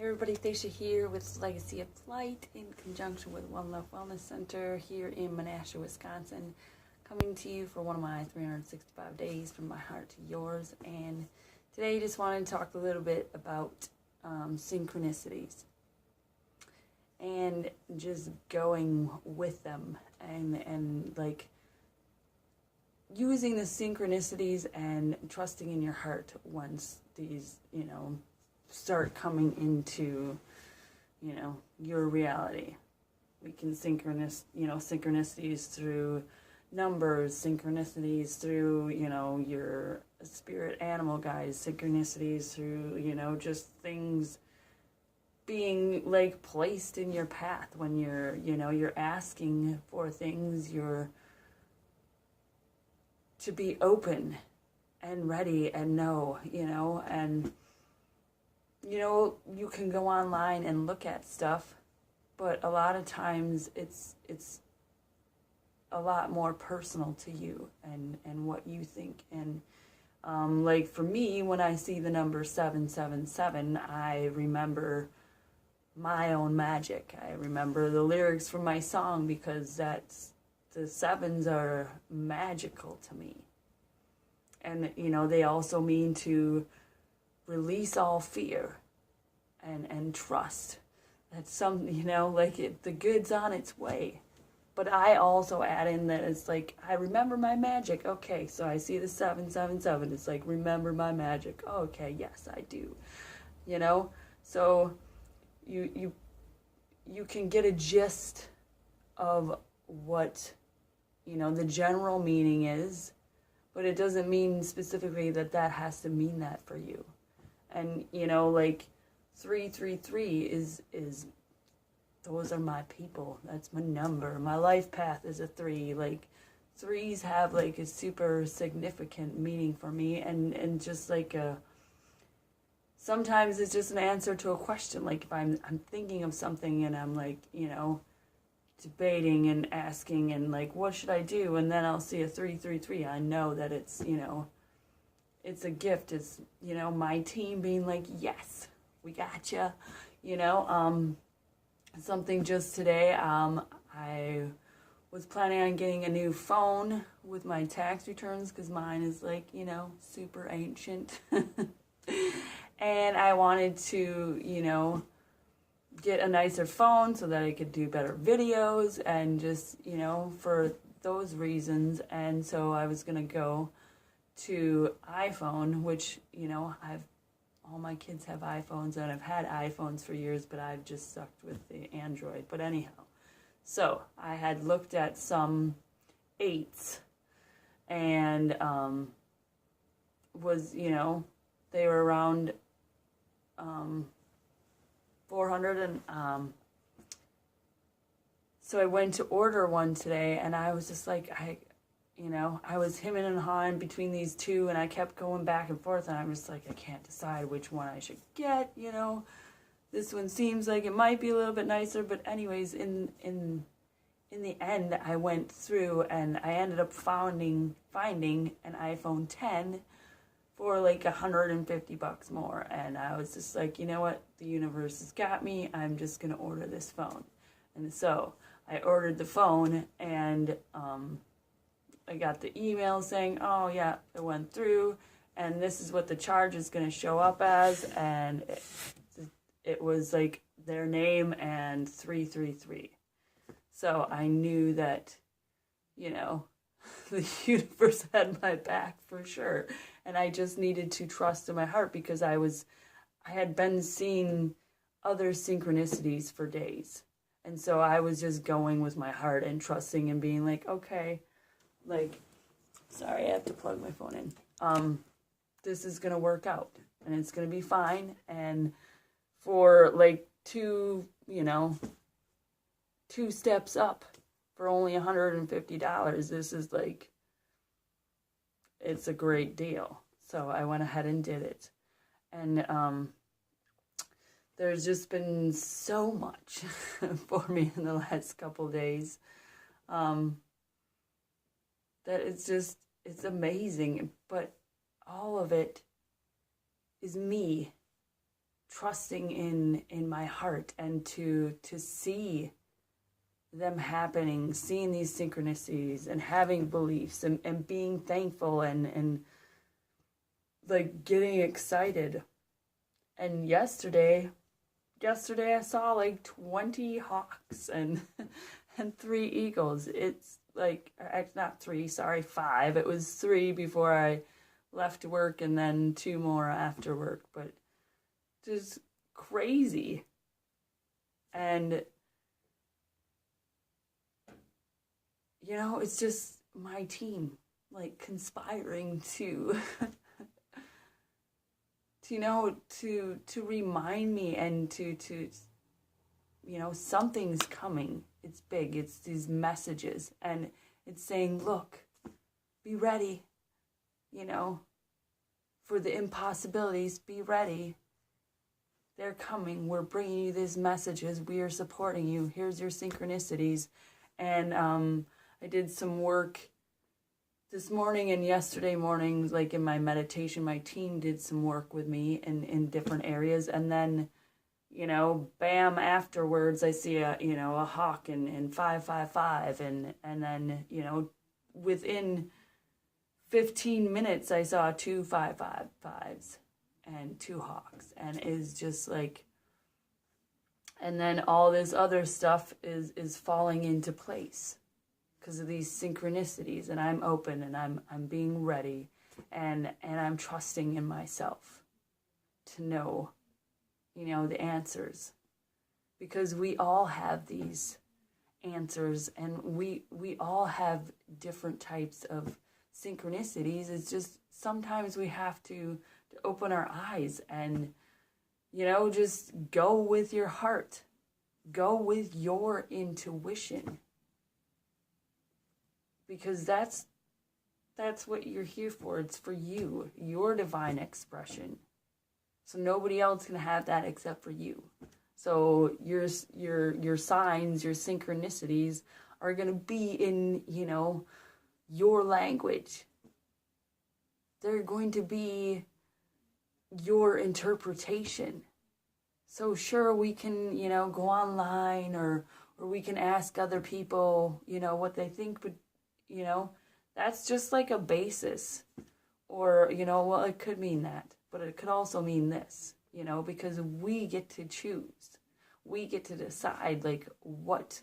Hey everybody, Thacia here with Legacy of Light in conjunction with One Love Wellness Center here in Menasha, Wisconsin, coming to you for one of my 365 days from my heart to yours. And today I just wanted to talk a little bit about synchronicities and just going with them and like using the synchronicities and trusting in your heart once these, start coming into, your reality. We can synchronicities through numbers, synchronicities through, your spirit animal guides, synchronicities through, just things being like placed in your path when you're asking for things, you're to be open and ready and know, and you can go online and look at stuff, but a lot of times it's a lot more personal to you and what you think. And like for me, when I see the number 777, I remember my own magic. I remember the lyrics from my song because the sevens are magical to me. And, they also mean to release all fear and trust that the good's on its way. But I also add in that it's like, I remember my magic. Okay, so I see the 777. It's like, remember my magic. Okay, yes, I do. So you can get a gist of what, the general meaning is, but it doesn't mean specifically that has to mean that for you. And, 333 is those are my people. That's my number. My life path is a 3. Like, 3s have, like, a super significant meaning for me. And just, like, sometimes it's just an answer to a question. Like, if I'm thinking of something and I'm, like, debating and asking and, like, what should I do? And then I'll see a 333. I know that it's, it's a gift. It's, my team being like, yes, we gotcha. Something just today, I was planning on getting a new phone with my tax returns because mine is like, super ancient. And I wanted to, get a nicer phone so that I could do better videos and just, for those reasons. And so I was going to go to iPhone, which, all my kids have iPhones, and I've had iPhones for years, but I've just stuck with the Android. But anyhow, so I had looked at some 8s and was, they were around 400, and so I went to order one today, and I was just like, I was hemming and hawing between these two, and I kept going back and forth, and I was like, I can't decide which one I should get. This one seems like it might be a little bit nicer, but anyways, in the end, I went through and I ended up finding an iPhone 10 for like $150 more, and I was just like, you know what, the universe has got me. I'm just gonna order this phone. And so I ordered the phone, and I got the email saying, oh yeah, it went through, and this is what the charge is going to show up as, and it was like their name and 333. So I knew that, the universe had my back for sure, and I just needed to trust in my heart because I had been seeing other synchronicities for days, and so I was just going with my heart and trusting and being like, okay, like, sorry, I have to plug my phone in. This is going to work out, and it's going to be fine. And for like two steps up for only $150, this is like, it's a great deal. So I went ahead and did it. And there's just been so much for me in the last couple days. That it's amazing, but all of it is me trusting in my heart, and to see them happening, seeing these synchronicities and having beliefs, and being thankful, and like getting excited. And yesterday I saw like 20 hawks and and 3 eagles. It's like, not 3, sorry, 5. It was 3 before I left work, and then 2 more after work. But just crazy. And you know, it's just my team like conspiring to to remind me, and to you know, something's coming. It's big. It's these messages, and it's saying, look, be ready, you know, for the impossibilities. Be ready. They're coming. We're bringing you these messages. We are supporting you. Here's your synchronicities. And I did some work this morning and yesterday morning, like in my meditation. My team did some work with me in different areas. And then, you know, bam, afterwards I see a hawk in 555, and then, you know, within 15 minutes I saw 2 555s and 2 hawks, and it's just like, and then all this other stuff is falling into place because of these synchronicities, and I'm open, and I'm being ready, and I'm trusting in myself to know, you know, the answers, because we all have these answers, and we all have different types of synchronicities. It's just sometimes we have to open our eyes and, you know, just go with your heart, go with your intuition, because that's what you're here for. It's for you, your divine expression. So nobody else can have that except for you. So your signs, your synchronicities are going to be in, you know, your language. They're going to be your interpretation. So sure, we can, you know, go online, or we can ask other people, you know, what they think, but, you know, that's just like a basis. Or, you know, well, it could mean that, but it could also mean this, you know, because we get to choose. We get to decide, like, what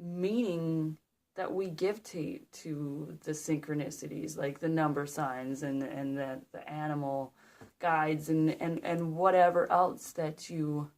meaning that we give to the synchronicities, like the number signs and the animal guides, and whatever else that you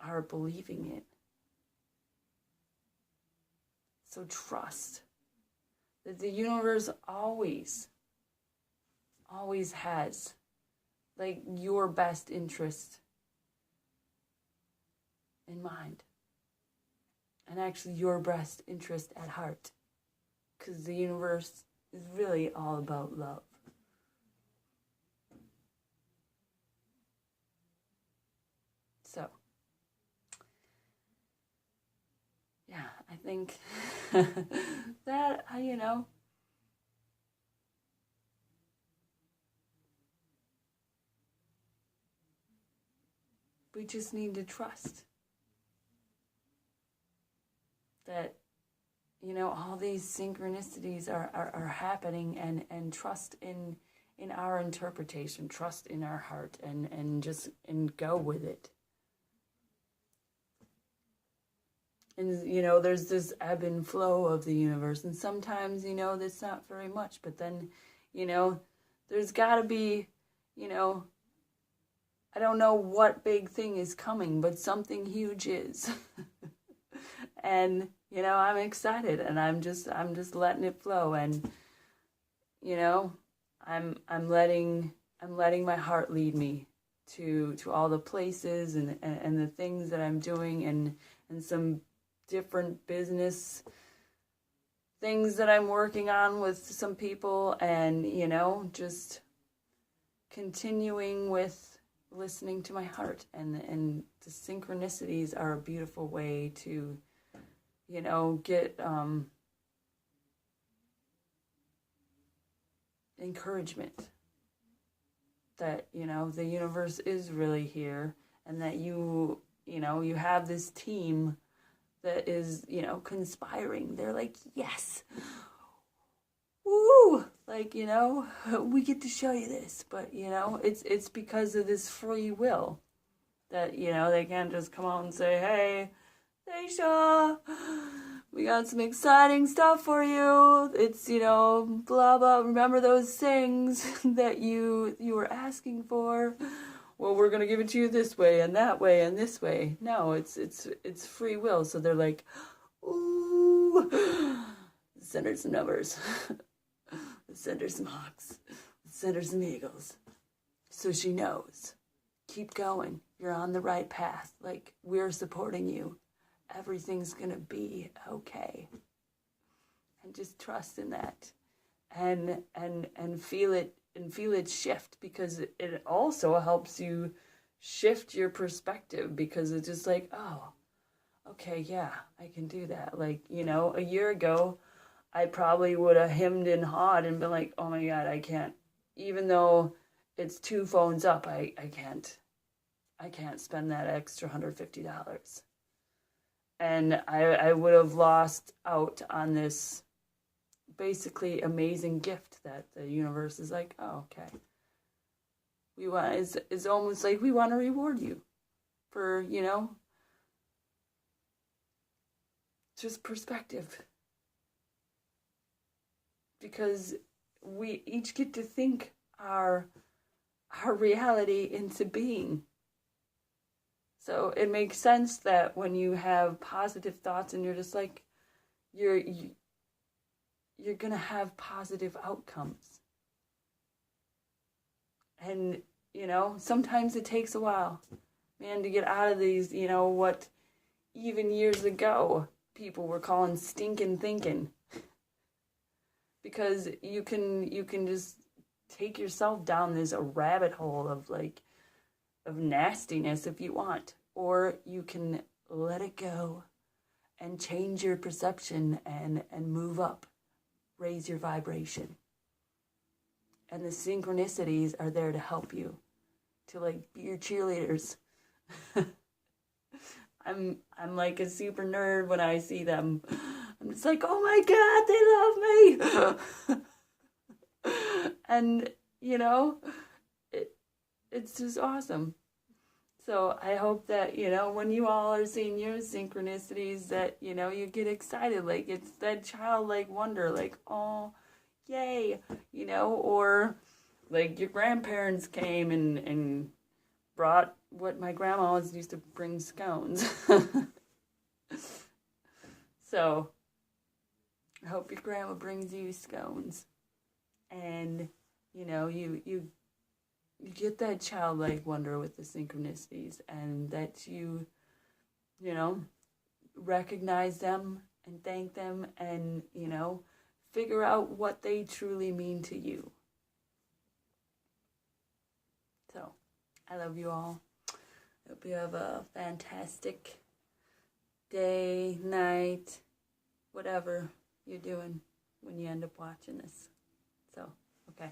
are believing in. So trust that the universe always has, like, your best interest in mind. And actually your best interest at heart. Because the universe is really all about love. So, yeah, I think that, you know, we just need to trust that, you know, all these synchronicities are happening, and trust in our interpretation, trust in our heart, and go with it. And, you know, there's this ebb and flow of the universe, and sometimes, you know, that's not very much, but then, you know, there's got to be, you know, I don't know what big thing is coming, but something huge is. And, you know, I'm excited, and I'm just letting it flow, and, you know, I'm letting my heart lead me to all the places and the things that I'm doing, and some different business things that I'm working on with some people, and, you know, just continuing with listening to my heart, and the synchronicities are a beautiful way to, you know, get encouragement that, the universe is really here, and that you have this team that is, conspiring. They're like, yes, woo, like, we get to show you this, but, it's because of this free will that, they can't just come out and say, hey, Thacia, we got some exciting stuff for you. It's, blah, blah. Remember those things that you were asking for? Well, we're going to give it to you this way and that way and this way. No, it's free will. So they're like, ooh, send her some numbers. Send her some hawks. Send her some eagles. So she knows. Keep going. You're on the right path. Like, we're supporting you. Everything's going to be okay. And just trust in that. And feel it. And feel it shift, because it also helps you shift your perspective, because it's just like, oh, okay, yeah, I can do that. Like, a year ago, I probably would have hemmed and hawed and been like, oh my God, I can't. Even though it's 2 phones up, I can't spend that extra $150. And I would have lost out on this basically amazing gift that the universe is like, oh, okay. It's almost like we want to reward you for, just perspective. Because we each get to think our reality into being. So it makes sense that when you have positive thoughts and you're just like, you're going to have positive outcomes. And, sometimes it takes a while, man, to get out of these, what even years ago people were calling stinking thinking. Because you can just take yourself down this rabbit hole of nastiness if you want. Or you can let it go and change your perception and move up. Raise your vibration. And the synchronicities are there to help you, to be your cheerleaders. I'm like a super nerd when I see them. I'm just like, oh my God, they love me. And, it's just awesome. So I hope that, when you all are seeing your synchronicities, that, you get excited. Like, it's that childlike wonder, like, oh, yay, or like your grandparents came and brought what my grandma always used to bring, scones. So I hope your grandma brings you scones. And, you get that childlike wonder with the synchronicities, and that you recognize them and thank them, and, figure out what they truly mean to you. So, I love you all. Hope you have a fantastic day, night, whatever you're doing when you end up watching this. So, okay.